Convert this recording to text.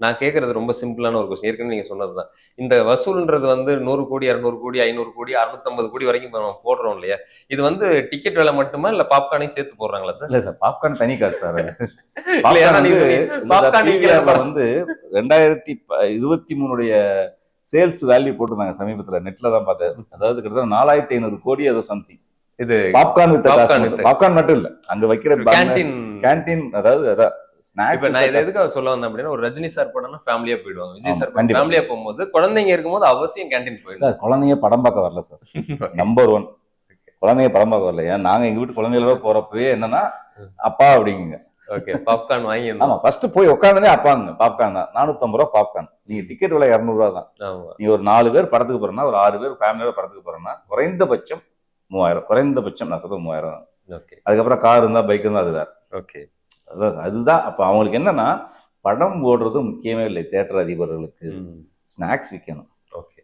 நான் கேட்கறது ரொம்ப சிம்பிளான ஒரு கொஸ்டின். ஏற்கனவே நீங்க சொன்னதுதான். இந்த வசூல்ன்றது வந்து 100 கோடி, 200 கோடி, 500 கோடி, 650 கோடி வரைக்கும் நம்ம போடுறோம் இல்லையா? இது வந்து டிக்கெட் விலை மட்டுமா இல்ல பாப்கார்னையும் சேர்த்து போடுறாங்களா சார்? இல்ல சார், பாப்கார்ன் தனி காசு சார். இல்ல ஏன்னா பாப்கார்ன் நீங்க வந்து பாப்கார்ன் PVR வந்து 2023 சேல்ஸ் வேல்யூ போட்டிருந்தாங்க சமீபத்துல, நெட்ல தான் பார்த்தேன். அதாவது கிட்டத்தட்ட 4500 கோடி ஏதோ சம்திங். இது பாப்கார்ன் வித்த காசு. பாப்கார்ன் வித்த பாப்கார்ன் மட்டும் இல்ல, அங்க வைக்கிற கேண்டீன் கேண்டீன், அதாவது இப்ப ஸ்நாக்ஸ். நான் இதை எதுக்காக சொல்ல வந்தேன் அப்படின்னா, ஒரு ரஜினி சார் படம்னா ஃபேமிலியா போயிடுவாங்க. விஜய் ஆமா, சார் படம் கண்டிப்பா. ஃபேமிலியா போகும்போது குழந்தைங்க இருக்கும்போது அவசியம் கேண்டீன் போயிடும். சார் குழந்தைங்க படம் பார்க்க வரல சார். நம்பர் 1 குழந்தைங்க படம் பார்க்க வரல. ஏன் நாங்க எங்க வீட்டு குழந்தைகளோட போறப்பவே என்னன்னா அப்பா அப்படிங்குங்க. ஓகே, பாப்கார்ன் வாங்கி ஆமா, ஃபர்ஸ்ட் போய் உட்காந்துனே அப்பாங்க. பாப்கார்ன் தான் 450 ரூபா பாப்கார்ன். நீங்க டிக்கெட் விலை 200 ரூபா தான். ஆமா. நீ ஒரு 4 பேர் படத்துக்கு போறேன்னா, ஒரு 6 பேர் ஃபேமிலியோட படத்துக்கு போறேன்னா குறைந்தபட்சம் 3000. குறைந்தபட்சம் நான் சொல்றது 3000 தான். ஓகே. அதுக்கப்புறம் கார் இருந்தா பைக் இருந்தா அது வேற. ஓகே. அதுதான் அப்ப அவங்களுக்கு என்னன்னா, படம் ஓடுறது முக்கியமே இல்லை. தியேட்டர் அதிபர்களுக்கு ஸ்நாக்ஸ் விற்கணும்.